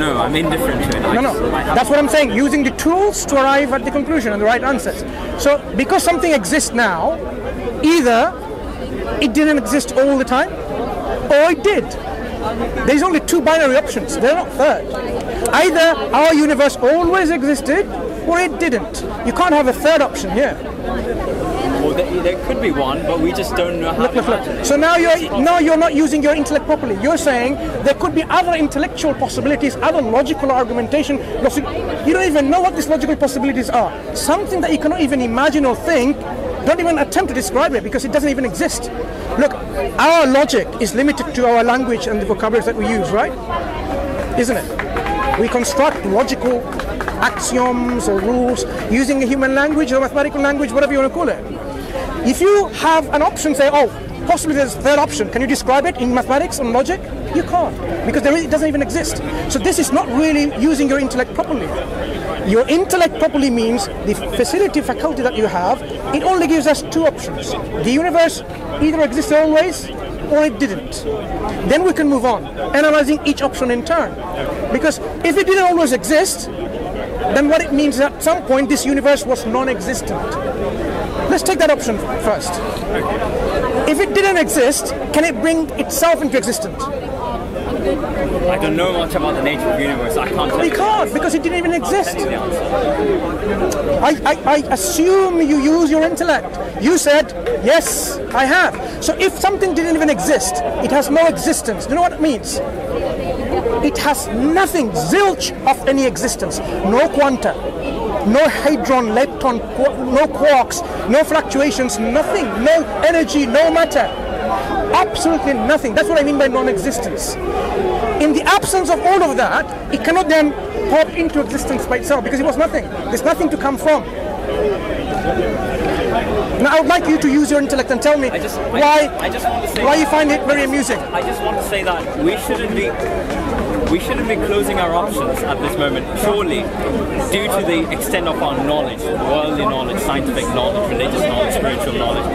No, I'm indifferent to it. That's what I'm saying. Using the tools to arrive at the conclusion and the right answers. So because something exists now, either it didn't exist all the time, or it did. There's only two binary options. They're not third. Either our universe always existed, or it didn't. You can't have a third option here. Well, there could be one, but we just don't know how to imagine it. So now you're not using your intellect properly. You're saying there could be other intellectual possibilities, other logical argumentation. You don't even know what these logical possibilities are. Something that you cannot even imagine or think. Don't even attempt to describe it because it doesn't even exist. Look, our logic is limited to our language and the vocabularies that we use, right? Isn't it? We construct logical axioms or rules using a human language or mathematical language, whatever you want to call it. If you have an option, say, oh, possibly there's a third option, can you describe it in mathematics and logic? You can't, because it doesn't even exist. So this is not really using your intellect properly. Your intellect properly means the faculty that you have, it only gives us two options. The universe either exists always, or it didn't. Then we can move on, analyzing each option in turn. Because if it didn't always exist, then what it means is at some point this universe was non-existent. Let's take that option first. If it didn't exist, can it bring itself into existence? I don't know much about the nature of the universe. I can't tell you. You can't, because it didn't even exist. I assume you use your intellect. You said, yes, I have. So if something didn't even exist, it has no existence. Do you know what it means? It has nothing, zilch of any existence. No quanta, no hadron, lepton, no quarks, no fluctuations, nothing, no energy, no matter. Absolutely nothing. That's what I mean by non-existence. In the absence of all of that, it cannot then pop into existence by itself because it was nothing. There's nothing to come from. Now I would like you to use your intellect and tell me why you find it very amusing. I just want to say that we shouldn't be closing our options at this moment, surely, due to the extent of our knowledge, worldly knowledge, scientific knowledge, religious knowledge, spiritual knowledge.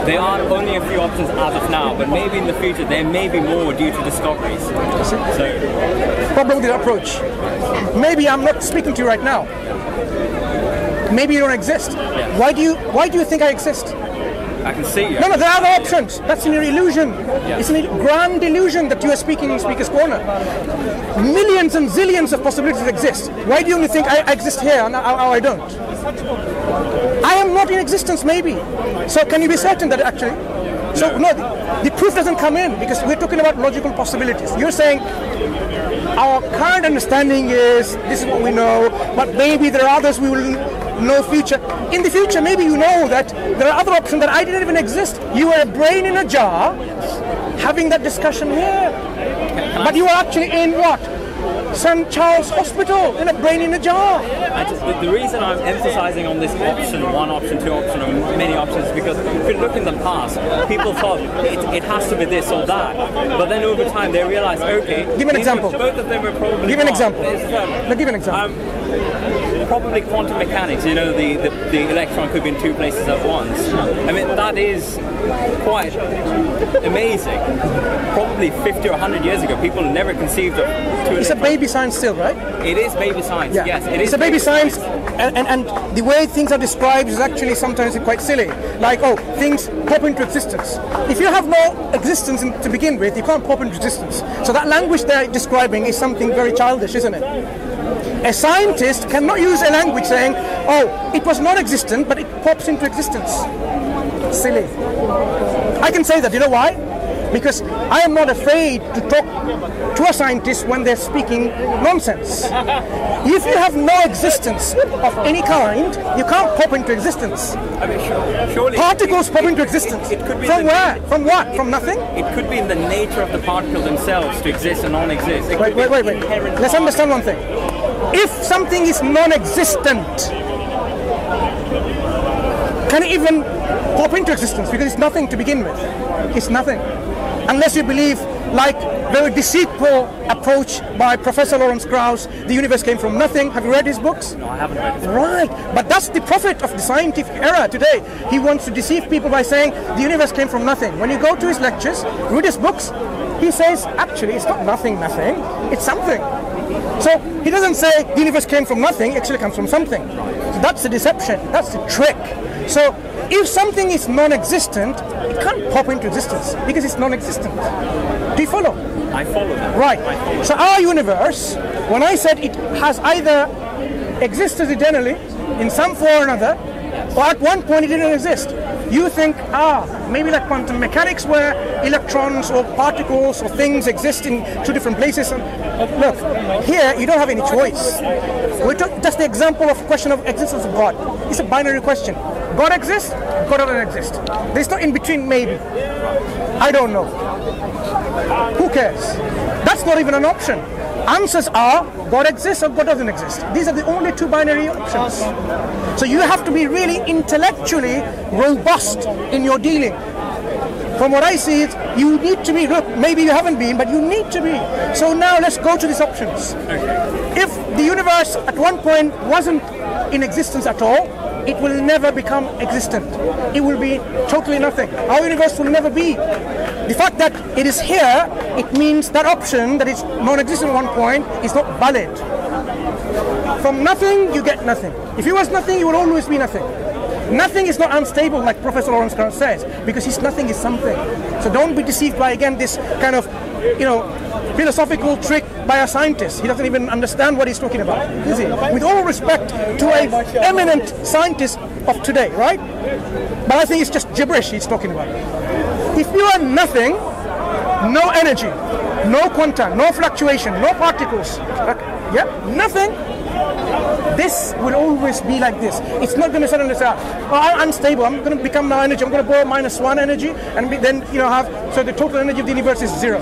There are only a few options as of now, but maybe in the future there may be more due to discoveries. So, problem with the approach. Maybe I'm not speaking to you right now. Maybe you don't exist. Yeah. Why do you think I exist? I can see you. No, there are other options. That's an illusion. Yeah. It's a grand illusion that you are speaking in Speaker's Corner. Millions and zillions of possibilities exist. Why do you only think I exist here and I don't? I am not in existence, maybe. So can you be certain that actually? So no, the proof doesn't come in because we're talking about logical possibilities. You're saying our current understanding is this is what we know, but maybe there are others we will know future. In the future, maybe you know that there are other options that I didn't even exist. You were a brain in a jar having that discussion here. But you are actually in what? St. Charles Hospital in a brain in a jar. The reason I'm emphasizing on this option, one option, two option, or many options, is because if you look in the past, people thought it has to be this or that. But then over time they realized, okay, give an example. Both of them were probably give an example. Give an example. Probably quantum mechanics, you know, the electron could be in two places at once. I mean, that is quite amazing. Probably 50 or 100 years ago, people never conceived of two It's a baby science still, right? It is baby science, yeah. Yes. It is a baby science, and the way things are described is actually sometimes quite silly. Like, oh, things pop into existence. If you have no existence to begin with, you can't pop into existence. So that language they're describing is something very childish, isn't it? A scientist cannot use a language saying, oh, it was non-existent, but it pops into existence. Silly. I can say that, you know why? Because I am not afraid to talk to a scientist when they're speaking nonsense. If you have no existence of any kind, you can't pop into existence. I mean, surely particles pop into existence. It could be from where? From what? From nothing? It could be in the nature of the particle themselves to exist and non-exist. Wait. Let's understand one thing. If something is non-existent, can it even pop into existence? Because it's nothing to begin with. It's nothing. Unless you believe, like very deceitful approach by Professor Lawrence Krauss, the universe came from nothing. Have you read his books? No, I haven't read his books. Right, but that's the prophet of the scientific era today. He wants to deceive people by saying the universe came from nothing. When you go to his lectures, read his books, he says, actually, it's not nothing, it's something. So he doesn't say the universe came from nothing, it actually comes from something. So that's the deception, that's the trick. So if something is non-existent, it can't pop into existence because it's non-existent. Do you follow? I follow that. Right. So our universe, when I said it has either existed eternally in some form or another, or at one point it didn't exist. You think, maybe like quantum mechanics where electrons or particles or things exist in two different places. And look, here you don't have any choice. We took just the example of question of existence of God. It's a binary question. God exists, God doesn't exist. There's no in between maybe. I don't know. Who cares? That's not even an option. Answers are God exists or God doesn't exist. These are the only two binary options. So you have to be really intellectually robust in your dealing. From what I see, you need to be, look, maybe you haven't been, but you need to be. So now let's go to these options. If the universe at one point wasn't in existence at all, it will never become existent. It will be totally nothing. Our universe will never be. The fact that it is here, it means that option that is non-existent at one point is not valid. From nothing, you get nothing. If you was nothing, you will always be nothing. Nothing is not unstable, like Professor Lawrence Krauss says, because his nothing is something. So don't be deceived by, again, this kind of, philosophical trick by a scientist. He doesn't even understand what he's talking about, is he? With all respect to an eminent scientist of today, right? But I think it's just gibberish he's talking about. If you are nothing, no energy, no quanta, no fluctuation, no particles, nothing, this will always be like this. It's not going to suddenly say, I'm unstable, I'm going to become no energy, I'm going to borrow -1 energy, and then, so the total energy of the universe is 0.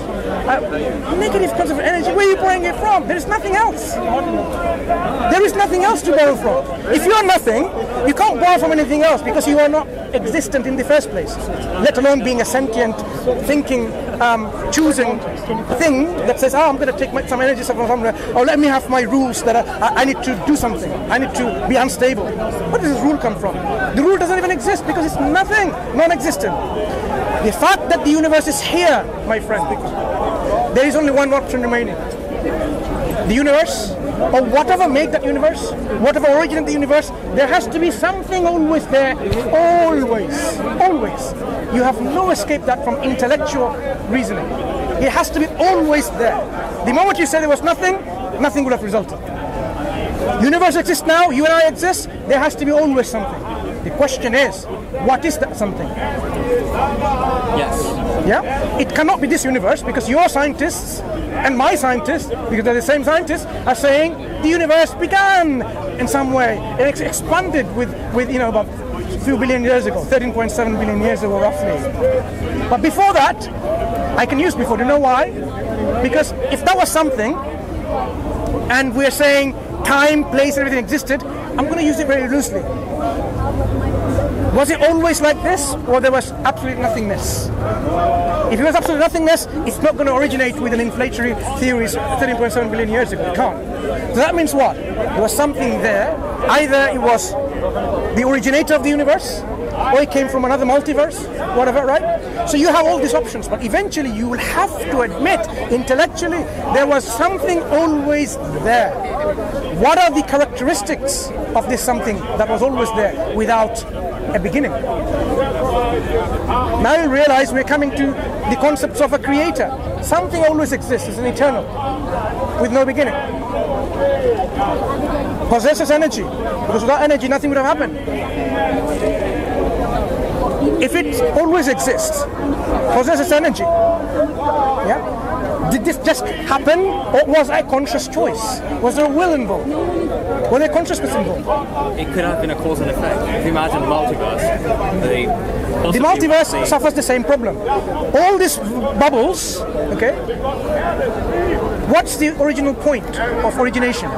Negative concept of energy, where are you borrowing it from? There is nothing else. There is nothing else to borrow from. If you are nothing, you can't borrow from anything else because you are not existent in the first place, let alone being a sentient, thinking, choosing thing that says, I'm going to take some energy from somewhere, or let me have my rules that I need to do something. I need to be unstable. Where does this rule come from? The rule doesn't even exist because it's nothing, non-existent. The fact that the universe is here, my friend, there is only one option remaining. The universe, or whatever made that universe, whatever originated the universe, there has to be something always there, always, always. You have no escape that from intellectual reasoning. It has to be always there. The moment you say there was nothing, nothing would have resulted. Universe exists now, you and I exist, there has to be always something. The question is, what is that something? Yes. Yeah? It cannot be this universe because your scientists and my scientists, because they're the same scientists, are saying the universe began in some way. It expanded with about a few billion years ago, 13.7 billion years ago roughly. But before that, I can use before. Do you know why? Because if that was something, and we're saying time, place, everything existed, I'm going to use it very loosely. Was it always like this, or there was absolute nothingness? If it was absolute nothingness, it's not going to originate with an inflatory theories 13.7 billion years ago. It can't. So that means what? There was something there. Either it was the originator of the universe, or it came from another multiverse, whatever, right? So you have all these options, but eventually you will have to admit intellectually there was something always there. What are the characteristics of this something that was always there without a beginning? Now you realize we're coming to the concepts of a creator. Something always exists, it's an eternal, with no beginning. Possesses energy, because without energy nothing would have happened. If it always exists, possesses energy, did this just happen, or was a conscious choice? Was there a will involved? Was there consciousness involved? It could have been a cause and effect. If you imagine the multiverse, the multiverse suffers the same problem. All these bubbles, okay? What's the original point of origination?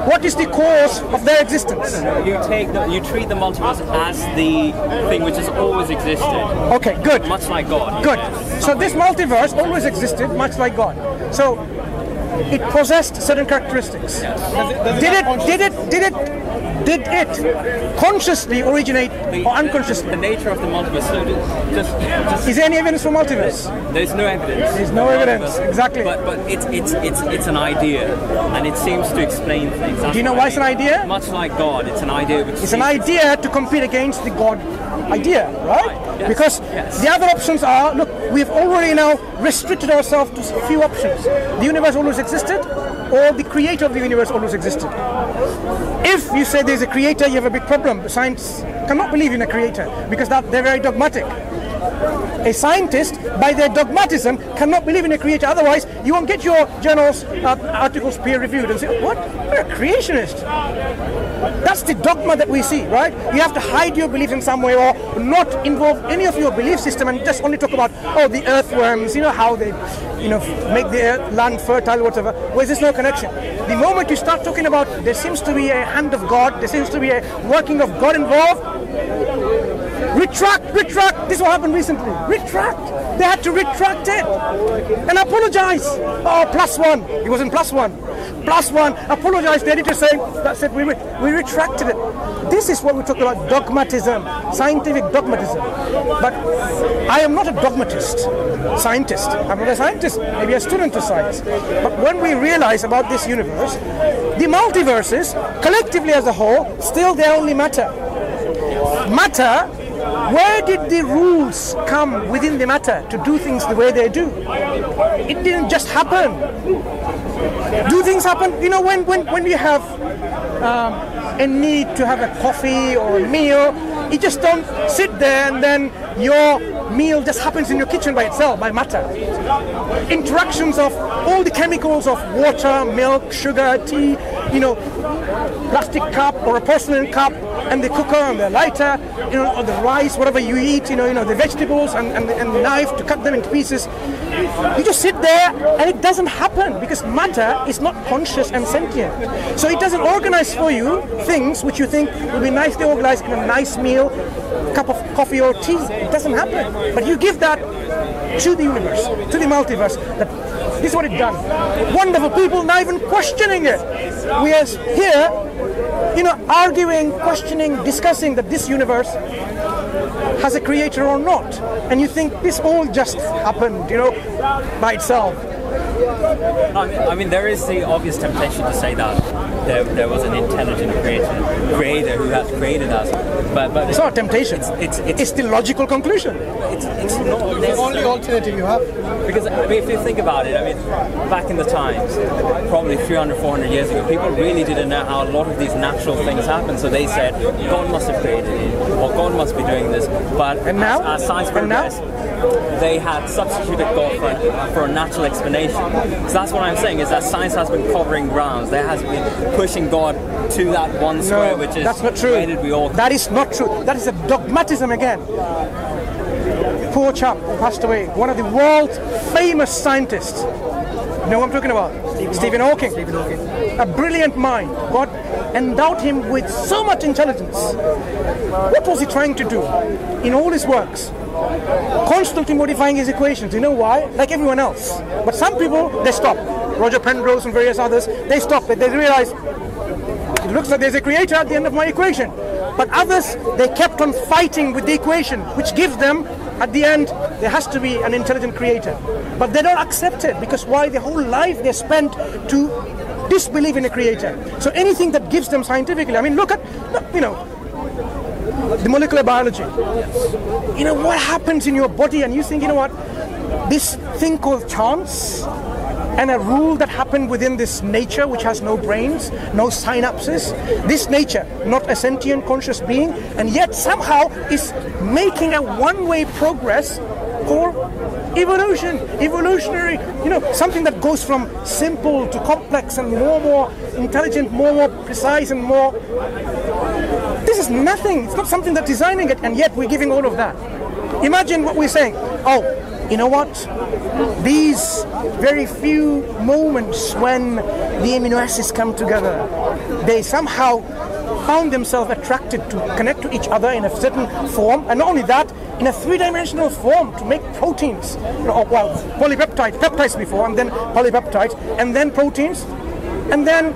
What is the cause of their existence? You treat the multiverse as the thing which has always existed. Okay, good. Much like God. Good. So this multiverse always existed, much like God. So it possessed certain characteristics. Did it consciously originate or unconsciously? The nature of the multiverse. So just is there any evidence for multiverse? There's no evidence. There's no evidence. Exactly. But it's an idea, and it seems to explain things. Do you know why it's an idea? Much like God, it's an idea. It's an idea to compete against the God idea, right? Yes. Because the other options are, look, we've already now restricted ourselves to a few options. The universe always existed, or the creator of the universe always existed. If you say there's a creator, you have a big problem. Science cannot believe in a creator because they're very dogmatic. A scientist, by their dogmatism, cannot believe in a creator. Otherwise, you won't get your journals, articles peer-reviewed and say, what? You're a creationist. That's the dogma that we see, right? You have to hide your beliefs in some way or not involve any of your belief system and just only talk about, the earthworms, how they, make the land fertile, whatever. Whereas there's no connection. The moment you start talking about there seems to be a hand of God, there seems to be a working of God involved, retract. This is what happened recently. Retract. They had to retract it and apologize. Oh, +1. It wasn't +1. +1. Apologize. The editor saying, that's it. We retracted it. This is what we talk about, dogmatism, scientific dogmatism. But I am not a dogmatist, scientist. I'm not a scientist, maybe a student of science. But when we realize about this universe, the multiverses, collectively as a whole, still they're only matter. Matter, where did the rules come within the matter to do things the way they do? It didn't just happen. Do things happen? When we have a need to have a coffee or a meal, you just don't sit there and then your meal just happens in your kitchen by itself, by matter. Interactions of all the chemicals of water, milk, sugar, tea, plastic cup or a porcelain cup, and the cooker and the lighter, or the rice, whatever you eat, the vegetables and the knife to cut them into pieces. You just sit there and it doesn't happen because matter is not conscious and sentient. So it doesn't organize for you things which you think will be nicely organized in a nice meal, cup of coffee or tea. It doesn't happen. But you give that to the universe, to the multiverse, that this is what it's done. Wonderful people not even questioning it. We are here, arguing, questioning, discussing that this universe has a creator or not. And you think this all just happened, by itself. I mean, there is the obvious temptation to say that there was an intelligent creator who has created us. But it's not a temptation. It's the logical conclusion. It's not the only alternative you have. Because if you think about it, back in the times, probably 300, 400 years ago, people really didn't know how a lot of these natural things happen. So they said, God must have created it, or God must be doing this. But as science progressed, they had substituted God for a natural explanation. So that's what I'm saying, is that science has been covering grounds. There has been pushing God to that one square, which is that's not true. Where did we all... That is not true. That is a dogmatism again. Poor chap who passed away, one of the world's famous scientists. You know what I'm talking about? Stephen Hawking. A brilliant mind. God endowed him with so much intelligence. What was he trying to do in all his works? Constantly modifying his equations. You know why? Like everyone else. But some people, they stop. Roger Penrose and various others, they stop. They realize it looks like there's a creator at the end of my equation. But others, they kept on fighting with the equation, which gives them, at the end, there has to be an intelligent creator. But they don't accept it, because why? Their whole life they spent to disbelieve in a creator. So anything that gives them scientifically, look at, the molecular biology. What happens in your body, and you think, this thing called chance, and a rule that happened within this nature which has no brains, no synapses, this nature, not a sentient conscious being, and yet somehow is making a one-way progress called evolutionary, something that goes from simple to complex and more intelligent, more precise and more... This is nothing. It's not something that's designing it, and yet we're giving all of that. Imagine what we're saying. Oh, you know what? These very few moments when the amino acids come together, they somehow found themselves attracted to connect to each other in a certain form, and not only that, in a three-dimensional form to make proteins. Well, peptides before, and then polypeptides, and then proteins, and then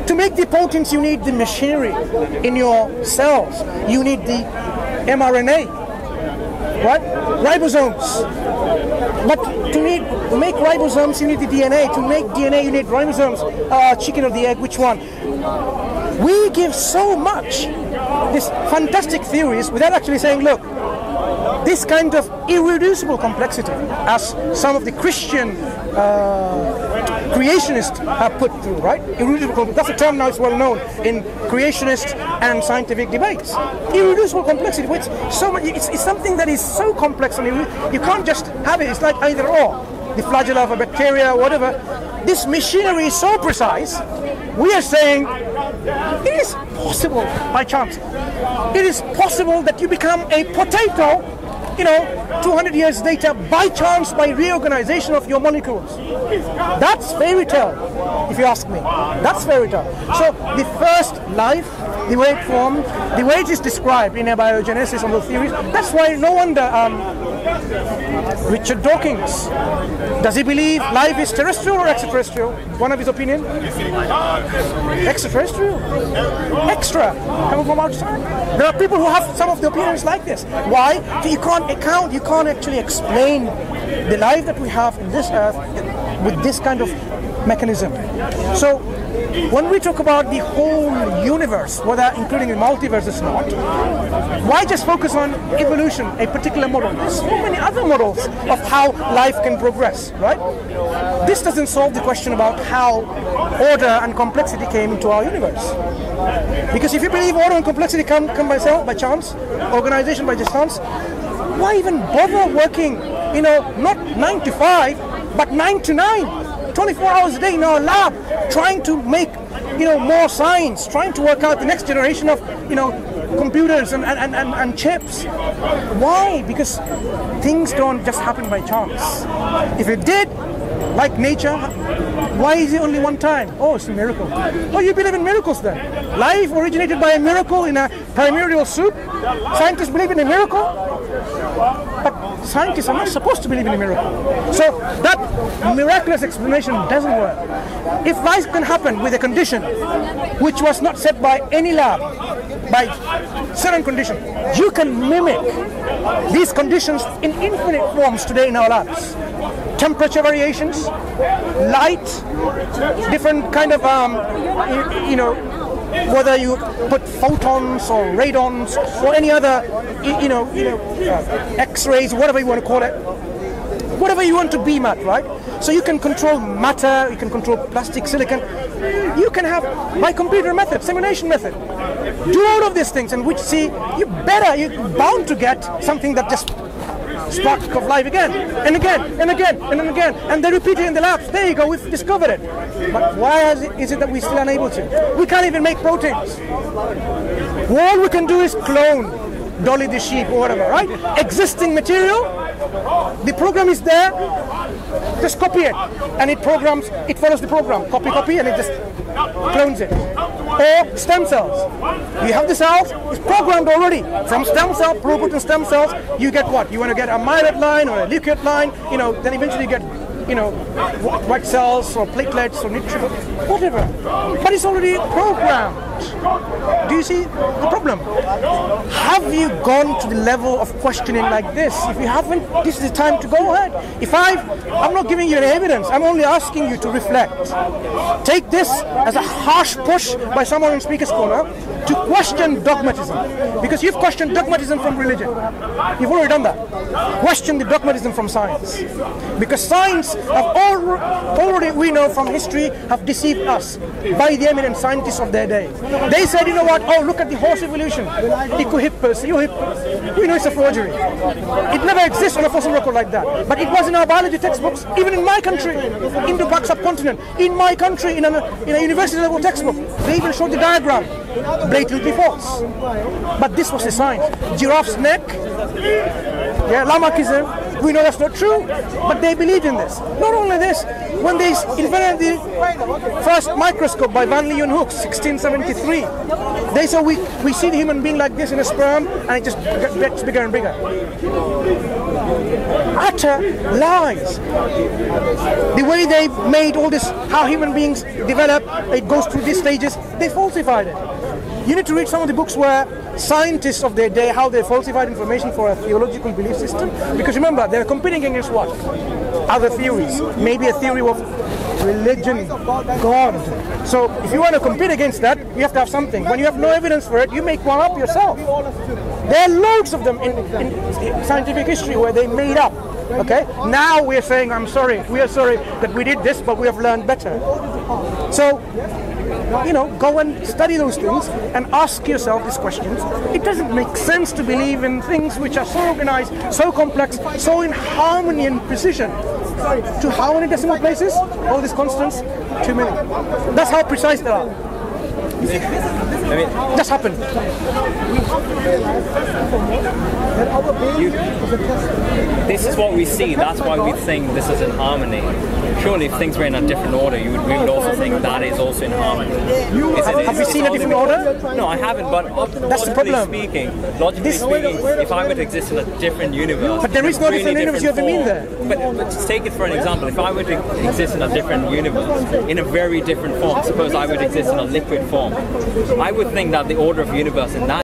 to make the proteins you need the machinery in your cells. You need the mRNA, right? Ribosomes. But to make ribosomes, you need the DNA. To make DNA, you need ribosomes. Chicken or the egg, which one? We give so much, these fantastic theories, without actually saying, look, this kind of irreducible complexity, as some of the Christian creationists have put through, right? Irreducible, that's a term now, it's well known in creationist and scientific debates. Irreducible complexity, which so much, it's something that is so complex, and you can't just have it. It's like either or. The flagella of a bacteria, whatever. This machinery is so precise. We are saying it is possible by chance. It is possible that you become a potato, 200 years later, by chance, by reorganization of your molecules. That's fairy tale, if you ask me. That's fairy tale. So the first life, the way it formed, the way it is described in abiogenesis and the theories, that's why no wonder Richard Dawkins, does he believe life is terrestrial or extraterrestrial? One of his opinion? Extraterrestrial. Extra. Coming from outside. There are people who have some of the opinions like this. Why? You can't actually explain the life that we have in this earth with this kind of mechanism. So when we talk about the whole universe, whether including the multiverse or not, why just focus on evolution, a particular model? There's so many other models of how life can progress, right? This doesn't solve the question about how order and complexity came into our universe. Because if you believe order and complexity come by chance, organization by chance, why even bother working, not 9 to 5, but 9 to 9? 24 hours a day in our lab, trying to make, more science, trying to work out the next generation of, computers and chips. Why? Because things don't just happen by chance. If it did, like nature, why is it only one time? Oh, it's a miracle. Oh, you believe in miracles then? Life originated by a miracle in a primordial soup? Scientists believe in a miracle? But scientists are not supposed to believe in a miracle. So that miraculous explanation doesn't work. If life can happen with a condition which was not set by any lab, by certain conditions, you can mimic these conditions in infinite forms today in our labs. Temperature variations, light, different kind of, whether you put photons or radons or any other, X-rays, whatever you want to call it, whatever you want to beam at, right? So you can control matter, you can control plastic, silicon. You can have, by computer method, simulation method, do all of these things, and which you're bound to get something that just spark of life again, and again, and again, and then again, and they repeat it in the labs. There you go, we've discovered it. But why is it that we're still unable to? We can't even make proteins. All we can do is clone Dolly the sheep or whatever, right? Existing material, the program is there, just copy it, and it follows the program, copy, and it just clones it. Or stem cells. You have the cells, it's programmed already. From stem cell, pluripotent stem cells, you get what? You want to get a myeloid line or a leukoid line, then eventually you get, white cells or platelets or neutrophils, whatever. But it's already programmed. Do you see the problem? Have you gone to the level of questioning like this? If you haven't, this is the time to go ahead. I'm not giving you any evidence, I'm only asking you to reflect. Take this as a harsh push by someone in Speaker's Corner to question dogmatism. Because you've questioned dogmatism from religion. You've already done that. Question the dogmatism from science. Because science have already, we know from history, have deceived us by the eminent scientists of their day. They said, you know what, look at the horse evolution. Ecohippus, Eohippus. We know it's a forgery. It never exists on a fossil record like that. But it was in our biology textbooks, even in my country, Indo-Pak subcontinent, in my country, in a university level textbook. They even showed the diagram. Blatantly false. But this was the science. Giraffe's neck, Lamarckism, We know that's not true, but they believe in this. Not only this, when they invented the first microscope by Van Leeuwenhoek, 1673, they said we see the human being like this in a sperm, and it just gets bigger and bigger. Utter lies. The way they made all this, how human beings develop, it goes through these stages, they falsified it. You need to read some of the books where scientists of their day, how they falsified information for a theological belief system. Because remember, they're competing against what? Other theories. Maybe a theory of religion, God. So if you want to compete against that, you have to have something. When you have no evidence for it, you make one up yourself. There are loads of them in scientific history where they made up. Okay? Now we're saying, we are sorry that we did this, but we have learned better. So, go and study those things and ask yourself these questions. It doesn't make sense to believe in things which are so organized, so complex, so in harmony and precision. To how many decimal places? All these constants? Too many. That's how precise they are. Just happened. This is what we see. That's why we think this is in harmony. Surely, if things were in a different order, we would also think that is also in harmony. Have you seen a different order? No, I haven't. But that's the problem. Logically speaking, if I were to exist in a different universe, but there is no different universe. You haven't been there. But just take it for an example. If I were to exist in a different universe, in a very different form, suppose I would exist in a liquid form, I would think that the order of the universe in that